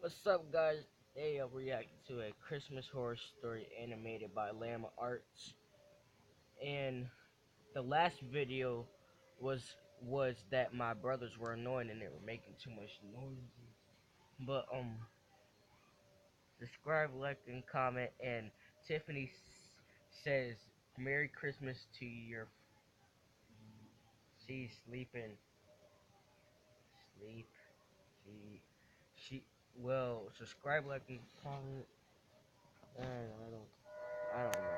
What's up, guys? Today I'm reacting to a Christmas horror story animated by Llama Arts. And the last video was that my brothers were annoying and they were making too much noise. But subscribe, like, and comment. And Tiffany says, "Merry Christmas to your." She's sleeping. Sleep. She. She. Well, subscribe, like, and comment. And I don't know.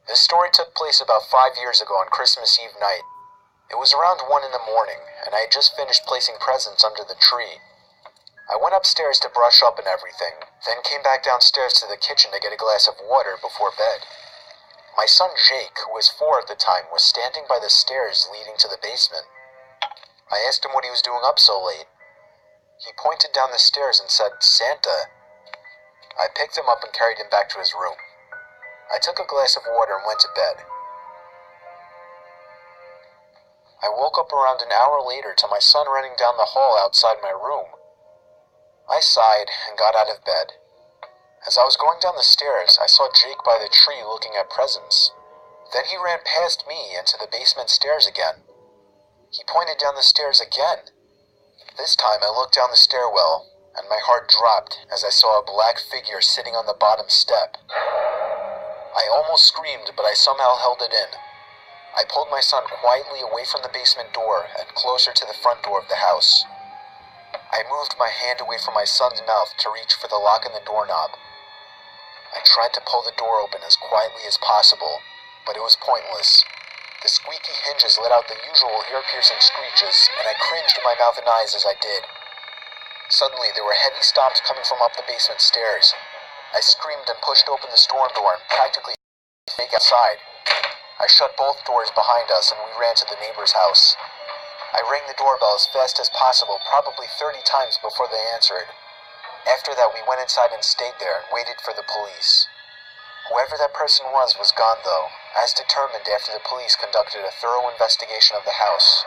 This story took place about 5 years ago on Christmas Eve night. It was around 1 in the morning, and I had just finished placing presents under the tree. I went upstairs to brush up and everything, then came back downstairs to the kitchen to get a glass of water before bed. My son Jake, who was 4 at the time, was standing by the stairs leading to the basement. I asked him what he was doing up so late. He pointed down the stairs and said, "Santa." I picked him up and carried him back to his room. I took a glass of water and went to bed. I woke up around an hour later to my son running down the hall outside my room. I sighed and got out of bed. As I was going down the stairs, I saw Jake by the tree looking at presents. Then he ran past me into the basement stairs again. He pointed down the stairs again. This time I looked down the stairwell, and my heart dropped as I saw a black figure sitting on the bottom step. I almost screamed, but I somehow held it in. I pulled my son quietly away from the basement door and closer to the front door of the house. I moved my hand away from my son's mouth to reach for the lock in the doorknob. I tried to pull the door open as quietly as possible, but it was pointless. The squeaky hinges let out the usual ear-piercing screeches, and I cringed in my mouth and eyes as I did. Suddenly, there were heavy stomps coming from up the basement stairs. I screamed and pushed open the storm door and practically snaked outside. I shut both doors behind us and we ran to the neighbor's house. I rang the doorbell as fast as possible, probably 30 times before they answered. After that, we went inside and stayed there and waited for the police. Whoever that person was gone though, as determined after the police conducted a thorough investigation of the house.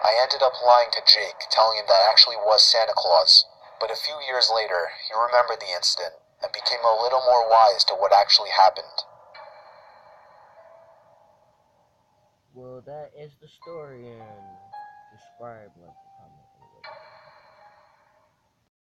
I ended up lying to Jake, telling him that I actually was Santa Claus, but a few years later, he remembered the incident and became a little more wise to what actually happened. Well, that is the story, and subscribe, like.